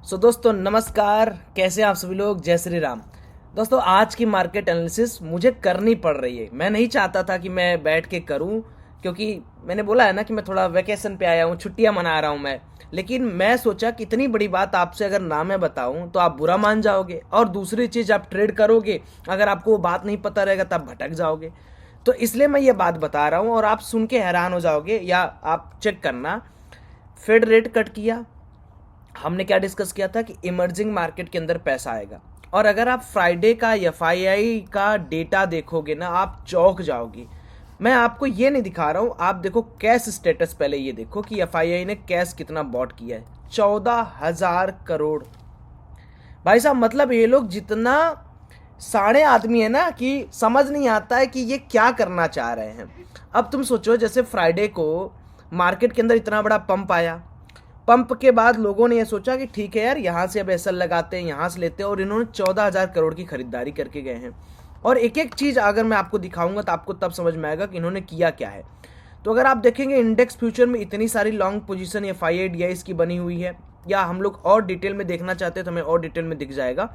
दोस्तों नमस्कार, कैसे हैं आप सभी लोग। जय श्री राम। दोस्तों आज की मार्केट एनालिसिस मुझे करनी पड़ रही है। मैं नहीं चाहता था कि मैं बैठ के करूं, क्योंकि मैंने बोला है ना कि मैं थोड़ा वेकेशन पे आया हूं, छुट्टियां मना रहा हूं मैं। लेकिन मैं सोचा कि इतनी बड़ी बात आपसे अगर ना मैं बताऊं तो आप बुरा मान जाओगे, और दूसरी चीज आप ट्रेड करोगे, अगर आपको वो बात नहीं पता रहेगा तब भटक जाओगे। तो इसलिए मैं ये बात बता रहा हूं और आप सुन के हैरान हो जाओगे, या आप चेक करना। फेड रेट कट किया, हमने क्या डिस्कस किया था कि इमर्जिंग मार्केट के अंदर पैसा आएगा। और अगर आप फ्राइडे का एफआईआई का डेटा देखोगे ना, आप चौंक जाओगे। मैं आपको ये नहीं दिखा रहा हूं, आप देखो कैश स्टेटस। पहले ये देखो कि एफआईआई ने कैश कितना बॉट किया है, 14,000 करोड़। भाई साहब, मतलब ये लोग जितना साढ़े आदमी है ना कि समझ नहीं आता है कि ये क्या करना चाह रहे हैं। अब तुम सोचो, जैसे फ्राइडे को मार्केट के अंदर इतना बड़ा पंप आया, पंप के बाद लोगों ने ये सोचा कि ठीक है यार, यहाँ से अब एसएल लगाते हैं, यहाँ से लेते हैं, और इन्होंने 14,000 करोड़ की खरीदारी करके गए हैं। और एक एक चीज अगर मैं आपको दिखाऊंगा तो आपको तब समझ में आएगा कि इन्होंने किया क्या है। तो अगर आप देखेंगे इंडेक्स फ्यूचर में इतनी सारी लॉन्ग पोजीशन या FII की बनी हुई है, या हम लोग और डिटेल में देखना चाहते हैं तो हमें और डिटेल में दिख जाएगा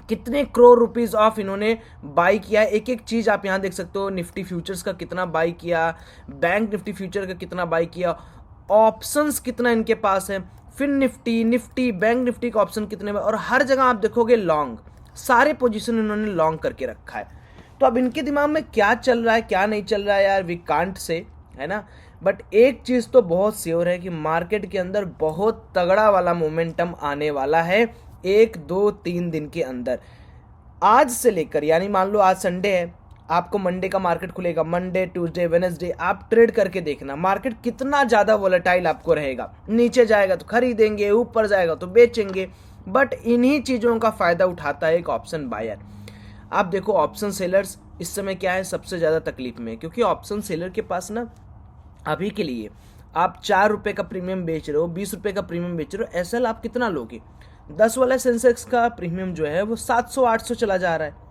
कितने करोड़ रुपीस ऑफ इन्होंने बाई किया है। एक एक चीज आप यहाँ देख सकते हो। निफ्टी फ्यूचर्स का कितना बाई किया, बैंक निफ्टी फ्यूचर का कितना बाई किया, ऑप्शंस कितना इनके पास है, फिर निफ्टी बैंक निफ्टी का ऑप्शन कितने में, और हर जगह आप देखोगे लॉन्ग, सारे पोजीशन इन्होंने लॉन्ग करके रखा है। तो अब इनके दिमाग में क्या चल रहा है क्या नहीं चल रहा है यार, वी कांट से, है ना। बट एक चीज तो बहुत श्योर है कि मार्केट के अंदर बहुत तगड़ा वाला मोमेंटम आने वाला है 1 2 3 दिन के अंदर। आज से लेकर, यानी मान लो आज संडे है, आपको मंडे का मार्केट खुलेगा, मंडे ट्यूसडे वेडनेसडे आप ट्रेड करके देखना मार्केट कितना ज्यादा वोलेटाइल आपको रहेगा। नीचे जाएगा तो खरीदेंगे, ऊपर जाएगा तो बेचेंगे। बट इन्हीं चीजों का फायदा उठाता है एक ऑप्शन बायर। आप देखो ऑप्शन सेलर्स इस समय क्या है, सबसे ज्यादा तकलीफ में, क्योंकि ऑप्शन सेलर के पास ना अभी के लिए आप 4 रुपए का प्रीमियम बेच रहे हो, 20 रुपए का प्रीमियम बेच रहे हो, एसएल आप कितना लोगे। 10 वाला सेंसेक्स का प्रीमियम जो है वो 700 800 चला जा रहा है।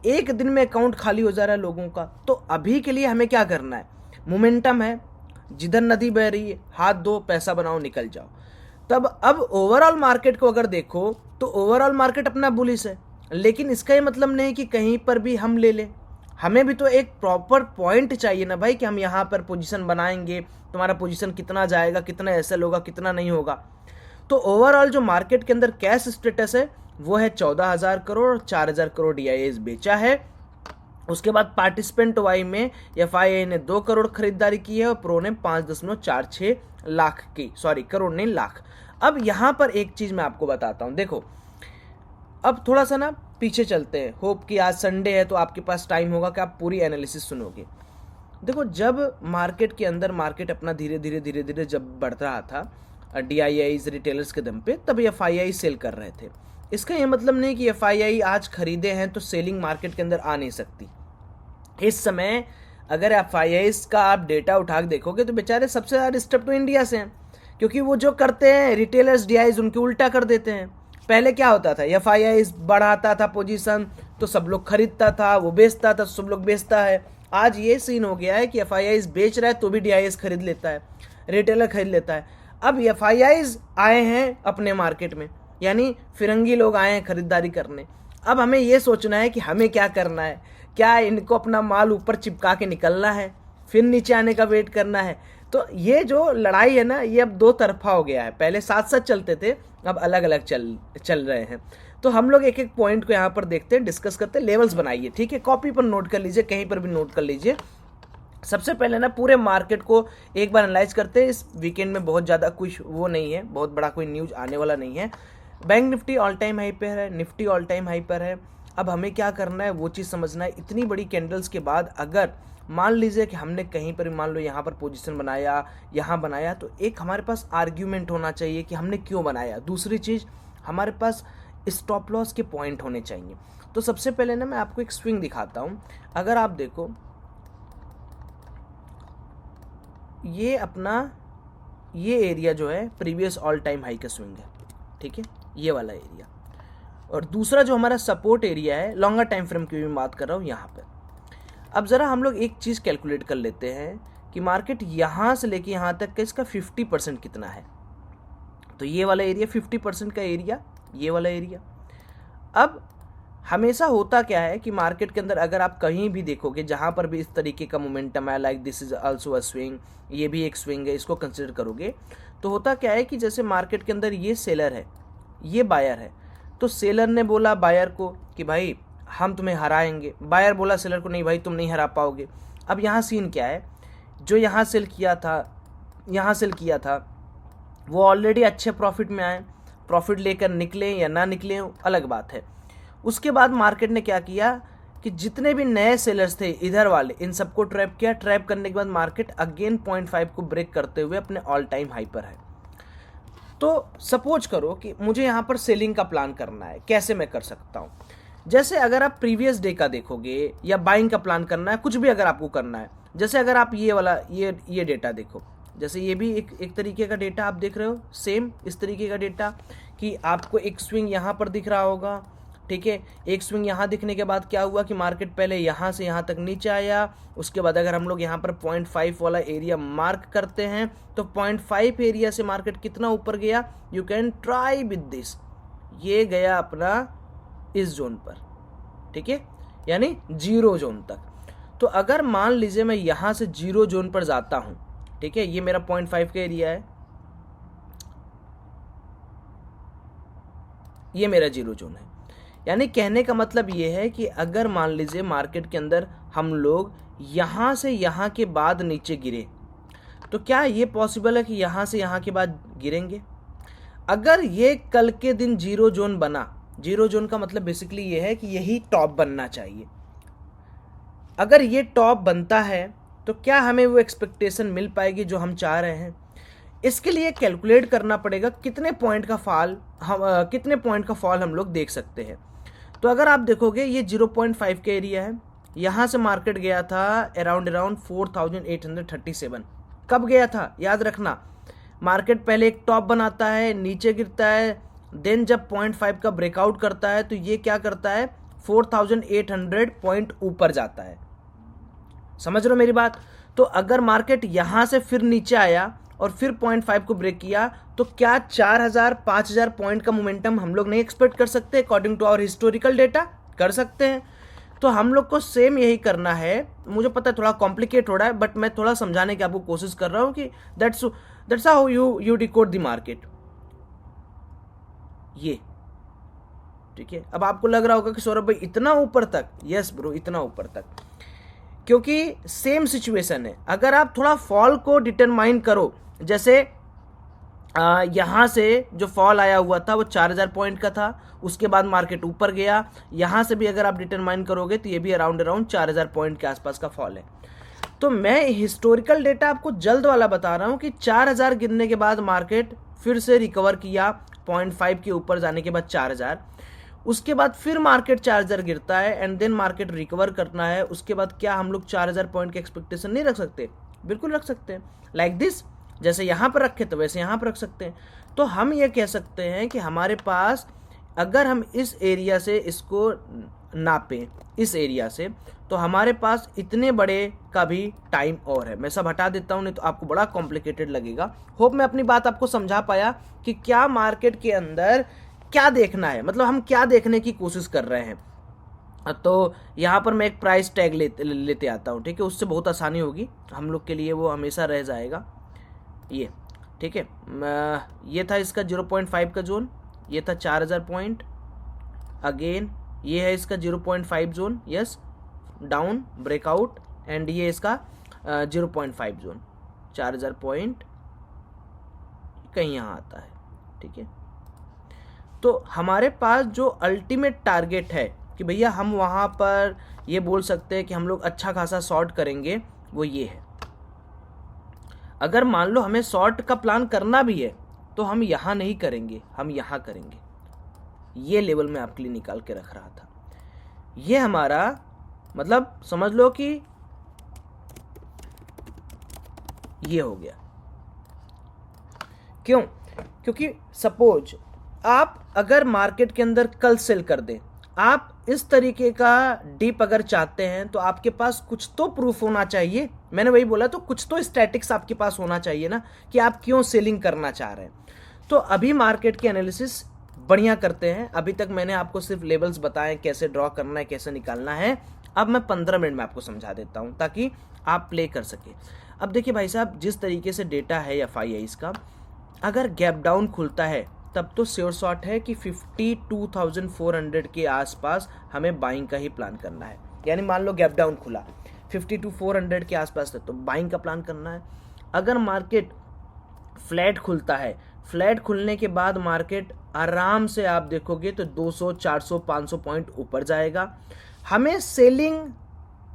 एक दिन में अकाउंट खाली हो जा रहा है लोगों का। तो अभी के लिए हमें क्या करना है, मोमेंटम है, जिधर नदी बह रही है हाथ धो, पैसा बनाओ, निकल जाओ। तब अब ओवरऑल मार्केट को अगर देखो तो ओवरऑल मार्केट अपना बुलिश है, लेकिन इसका ये मतलब नहीं कि कहीं पर भी हम ले लें। हमें भी तो एक प्रॉपर पॉइंट चाहिए ना भाई, कि हम यहाँ पर पोजीशन बनाएंगे, तुम्हारा पोजीशन कितना जाएगा, कितना एसएल होगा, कितना नहीं होगा। तो ओवरऑल जो मार्केट के अंदर कैश स्टेटस है वो है 14,000 करोड़, 4,000 करोड़ DIAs बेचा है। उसके बाद पार्टिसिपेंट वाई में FII ने 2 करोड़ खरीदारी की है और प्रो ने 5.46 लाख की, सॉरी करोड़ नहीं लाख। अब यहां पर एक चीज मैं आपको बताता हूं, देखो अब थोड़ा सा ना पीछे चलते हैं। होप कि आज संडे है तो आपके पास टाइम होगा कि आप पूरी एनालिसिस सुनोगे। देखो जब मार्केट के अंदर मार्केट अपना धीरे धीरे जब बढ़ रहा था DIIs रिटेलर्स के दम पे, तब FII सेल कर रहे थे। इसका ये मतलब नहीं कि FII आज खरीदे हैं तो सेलिंग मार्केट के अंदर आ नहीं सकती। इस समय अगर FIIs का आप डेटा उठा के देखोगे तो बेचारे सबसे ज्यादा डिस्टर्ब तो इंडिया से हैं, क्योंकि वो जो करते हैं रिटेलर्स DIIs उनके उल्टा कर देते हैं। पहले क्या होता था, FIIs बढ़ाता था पोजीशन तो सब लोग खरीदता था, वो बेचता था तो सब लोग बेचता है। आज ये सीन हो गया है कि FIIs बेच रहा है तो भी DIIs खरीद लेता है, रिटेलर खरीद लेता है। अब FIIs आए हैं अपने मार्केट में, यानी फिरंगी लोग आए हैं खरीदारी करने। अब हमें यह सोचना है कि हमें क्या करना है, क्या इनको अपना माल ऊपर चिपका के निकलना है, फिर नीचे आने का वेट करना है। तो ये जो लड़ाई है ना, ये अब दो तरफा हो गया है। पहले साथ साथ चलते थे, अब अलग अलग चल रहे हैं। तो हम लोग एक एक पॉइंट को यहाँ पर देखते हैं, डिस्कस करते हैं। लेवल्स बनाइए, ठीक है, कॉपी पर नोट कर लीजिए, कहीं पर भी नोट कर लीजिए। सबसे पहले ना पूरे मार्केट को एक बार एनालाइज करते हैं। इस वीकेंड में बहुत ज़्यादा कुछ वो नहीं है, बहुत बड़ा कोई न्यूज़ आने वाला नहीं है। Bank Nifty all time high पर है, निफ्टी ऑल टाइम हाई पर है। अब हमें क्या करना है वो चीज़ समझना है। इतनी बड़ी कैंडल्स के बाद अगर मान लीजिए कि हमने कहीं पर मान लो यहाँ पर पोजीशन बनाया, यहाँ बनाया, तो एक हमारे पास आर्ग्यूमेंट होना चाहिए कि हमने क्यों बनाया। दूसरी चीज़, हमारे पास स्टॉप लॉस के पॉइंट होने चाहिए। तो सबसे पहले ना मैं आपको एक स्विंग दिखाता हूँ। अगर आप देखो ये अपना ये एरिया जो है प्रीवियस ऑल टाइम हाई का स्विंग है, ठीक है, ये वाला एरिया। और दूसरा जो हमारा सपोर्ट एरिया है, लॉन्गर टाइम फ्रेम की भी बात कर रहा हूँ यहाँ पर। अब ज़रा हम लोग एक चीज़ कैलकुलेट कर लेते हैं कि मार्केट यहाँ से लेके यहाँ तक का इसका 50% कितना है। तो तो ये वाला एरिया 50% का एरिया, ये वाला एरिया। अब हमेशा होता क्या है कि मार्केट के अंदर अगर आप कहीं भी देखोगे जहाँ पर भी इस तरीके का मोमेंटम है, like this is also a swing, ये भी एक स्विंग है, इसको कंसिडर करोगे तो होता क्या है कि जैसे मार्केट के अंदर ये सेलर है, ये बायर है, तो सेलर ने बोला बायर को कि भाई हम तुम्हें हराएंगे, बायर बोला सेलर को नहीं भाई तुम नहीं हरा पाओगे। अब यहाँ सीन क्या है, जो यहाँ सेल किया था, यहाँ सेल किया था, वो ऑलरेडी अच्छे प्रॉफिट में आए, प्रॉफिट लेकर निकले या ना निकले अलग बात है। उसके बाद मार्केट ने क्या किया कि जितने भी नए सेलर्स थे इधर वाले, इन सबको ट्रैप किया। ट्रैप करने के बाद मार्केट अगेन 0.5 को ब्रेक करते हुए अपने ऑल टाइम हाई पर है। तो सपोज करो कि मुझे यहाँ पर सेलिंग का प्लान करना है, कैसे मैं कर सकता हूँ? जैसे अगर आप प्रीवियस डे का देखोगे या बाइंग का प्लान करना है, कुछ भी अगर आपको करना है, जैसे अगर आप ये वाला ये डेटा देखो, जैसे ये भी एक तरीके का डेटा आप देख रहे हो, सेम इस तरीके का डेटा कि आपको एक स्विंग यहाँ पर दिख रहा होगा, ठीक है। एक स्विंग यहाँ दिखने के बाद क्या हुआ कि मार्केट पहले यहाँ से यहाँ तक नीचे आया। उसके बाद अगर हम लोग यहाँ पर 0.5 वाला एरिया मार्क करते हैं तो 0.5 एरिया से मार्केट कितना ऊपर गया, you can try with this, ये गया अपना इस जोन पर, ठीक है, यानी 0 जोन तक। तो अगर मान लीजिए मैं यहाँ से 0 जोन पर जाता हूँ, ठीक है, ये मेरा 0.5 का एरिया है, ये मेरा 0 जोन है। यानी कहने का मतलब ये है कि अगर मान लीजिए मार्केट के अंदर हम लोग यहाँ से यहाँ के बाद नीचे गिरे, तो क्या ये पॉसिबल है कि यहाँ से यहाँ के बाद गिरेंगे? अगर ये कल के दिन 0 जोन बना, 0 जोन का मतलब बेसिकली ये है कि यही टॉप बनना चाहिए। अगर ये टॉप बनता है तो क्या हमें वो एक्सपेक्टेशन मिल पाएगी जो हम चाह रहे हैं? इसके लिए कैलकुलेट करना पड़ेगा कितने पॉइंट का फॉल हम लोग देख सकते हैं। तो अगर आप देखोगे ये 0.5 का एरिया है, यहाँ से मार्केट गया था अराउंड 4837। कब गया था याद रखना, मार्केट पहले एक टॉप बनाता है, नीचे गिरता है, देन जब 0.5 का ब्रेकआउट करता है तो ये क्या करता है 4800 पॉइंट ऊपर जाता है। समझ रहे हो मेरी बात? तो अगर मार्केट यहाँ से फिर नीचे आया और फिर 0.5 को ब्रेक किया तो क्या 4000-5000 पॉइंट का मोमेंटम हम लोग नहीं एक्सपेक्ट कर सकते? According to our historical data कर सकते हैं। तो हम लोग को सेम यही करना है। मुझे पता है थोड़ा कॉम्प्लिकेट हो रहा है, बट मैं थोड़ा समझाने की आपको कोशिश कर रहा हूँ कि that's how you decode the market. ये ठीक है। अब आपको लग रहा होगा कि सौरभ भाई इतना ऊपर तक, यस ब्रो इतना ऊपर तक, क्योंकि सेम सिचुएशन है। अगर आप थोड़ा फॉल को डिटरमाइन करो, जैसे यहाँ से जो फॉल आया हुआ था वो 4000 पॉइंट का था, उसके बाद मार्केट ऊपर गया, यहाँ से भी अगर आप डिटरमाइन करोगे तो ये भी अराउंड 4000 पॉइंट के आसपास का फॉल है। तो मैं हिस्टोरिकल डेटा आपको जल्द वाला बता रहा हूँ कि 4000 गिरने के बाद मार्केट फिर से रिकवर किया 0.5 के ऊपर जाने के बाद 4000, उसके बाद फिर मार्केट 4000 गिरता है एंड देन मार्केट रिकवर करना है। उसके बाद क्या हम लोग 4000 पॉइंट के एक्सपेक्टेशन नहीं रख सकते? बिल्कुल रख सकते हैं। लाइक दिस, जैसे यहाँ पर रखे तो वैसे यहाँ पर रख सकते हैं। तो हम ये कह सकते हैं कि हमारे पास अगर हम इस एरिया से इसको नापें, इस एरिया से, तो हमारे पास इतने बड़े का भी टाइम और है। मैं सब हटा देता हूँ नहीं तो आपको बड़ा कॉम्प्लिकेटेड लगेगा। होप मैं अपनी बात आपको समझा पाया कि क्या मार्केट के अंदर क्या देखना है, मतलब हम क्या देखने की कोशिश कर रहे हैं। तो यहाँ पर मैं एक प्राइस टैग लेते आता हूँ, ठीक है, उससे बहुत आसानी होगी हम लोग के लिए, वो हमेशा रह जाएगा ये, ठीक है। ये था इसका 0.5 का जोन, ये था 4000 पॉइंट, अगेन ये है इसका 0.5 zone, yes, down breakout, and ये इसका 0.5 जोन, 4000 पॉइंट कहीं यहाँ आता है, ठीक है। तो हमारे पास जो अल्टीमेट टारगेट है कि भैया हम वहाँ पर ये बोल सकते हैं कि हम लोग अच्छा खासा शॉर्ट करेंगे, वो ये है। अगर मान लो हमें शॉर्ट का प्लान करना भी है तो हम यहाँ नहीं करेंगे, हम यहाँ करेंगे। ये लेवल में आपके लिए निकाल के रख रहा था। ये हमारा मतलब समझ लो कि ये हो गया। क्यों? क्योंकि सपोज आप अगर मार्केट के अंदर कल सेल कर दें, आप इस तरीके का डीप अगर चाहते हैं तो आपके पास कुछ तो प्रूफ होना चाहिए। मैंने वही बोला, तो कुछ तो स्टैटिक्स आपके पास होना चाहिए ना कि आप क्यों सेलिंग करना चाह रहे हैं। तो अभी मार्केट के एनालिसिस बढ़िया करते हैं। अभी तक मैंने आपको सिर्फ लेवल्स बताए, कैसे ड्रॉ करना है, कैसे निकालना है। अब मैं 15 मिनट में आपको समझा देता हूं ताकि आप प्ले कर सके। अब देखिए भाई साहब, जिस तरीके से डेटा है FIIs का, अगर गैप डाउन खुलता है तब तो श्योर शॉट है कि 52,400 के आसपास हमें बाइंग का ही प्लान करना है। यानी मान लो गैप डाउन खुला 52,400 के आसपास तो बाइंग का प्लान करना है। अगर मार्केट फ्लैट खुलता है, फ्लैट खुलने के बाद मार्केट आराम से आप देखोगे तो 200, 400, 500 पॉइंट ऊपर जाएगा। हमें सेलिंग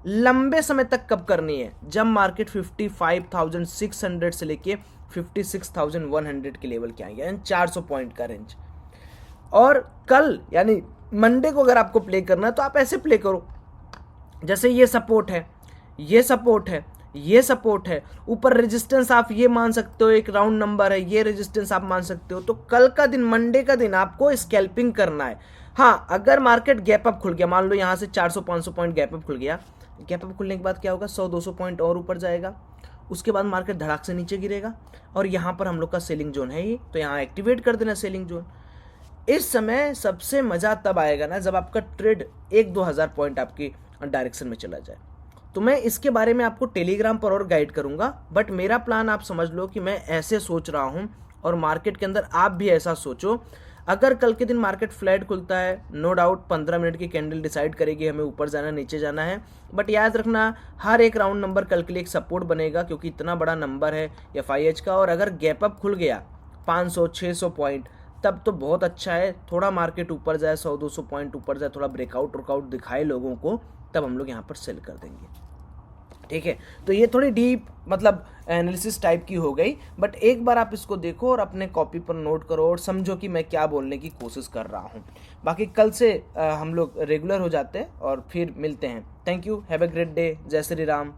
लंबे समय तक कब करनी है? जब मार्केट 55,600 से लेके 56,100 के लेवल के आएंगे, यानी 400 पॉइंट का रेंज। और कल यानी मंडे को अगर आपको प्ले करना है तो आप ऐसे प्ले करो, जैसे ये सपोर्ट है, ये सपोर्ट है, ये सपोर्ट है, ऊपर रेजिस्टेंस आप ये मान सकते हो, एक राउंड नंबर है, ये रेजिस्टेंस आप मान सकते हो। तो कल का दिन, मंडे का दिन आपको स्कैल्पिंग करना है। हाँ, अगर मार्केट गैप अप खुल गया, मान लो यहाँ से 400-500 पॉइंट गैप अप खुल गया, गैप अप खुलने के बाद क्या होगा, 100-200 पॉइंट और ऊपर जाएगा। उसके बाद मार्केट धड़ाक से नीचे गिरेगा और यहाँ पर हम लोग का सेलिंग जोन है ही, तो यहाँ एक्टिवेट कर देना सेलिंग जोन। इस समय सबसे मजा तब आएगा ना जब आपका ट्रेड 1-2 हज़ार पॉइंट आपकी डायरेक्शन में चला जाए। तो मैं इसके बारे में आपको टेलीग्राम पर और गाइड करूंगा, बट मेरा प्लान आप समझ लो कि मैं ऐसे सोच रहा हूं और मार्केट के अंदर आप भी ऐसा सोचो। अगर कल के दिन मार्केट फ्लैट खुलता है, नो डाउट 15 मिनट की कैंडल डिसाइड करेगी हमें ऊपर जाना नीचे जाना है, बट याद रखना हर एक राउंड नंबर कल के लिए एक सपोर्ट बनेगा, क्योंकि इतना बड़ा नंबर है FIH का। और अगर गैप अप खुल गया 500-600 पॉइंट, तब तो बहुत अच्छा है। थोड़ा मार्केट ऊपर जाए, 100-200 पॉइंट ऊपर जाए, थोड़ा ब्रेकआउट दिखाए लोगों को, तब हम लोग यहाँ पर सेल कर देंगे। ठीक है, तो ये थोड़ी डीप मतलब एनालिसिस टाइप की हो गई, बट एक बार आप इसको देखो और अपने कॉपी पर नोट करो और समझो कि मैं क्या बोलने की कोशिश कर रहा हूँ। बाकी कल से हम लोग रेगुलर हो जाते हैं और फिर मिलते हैं। Thank you, have a great day, जय श्री राम।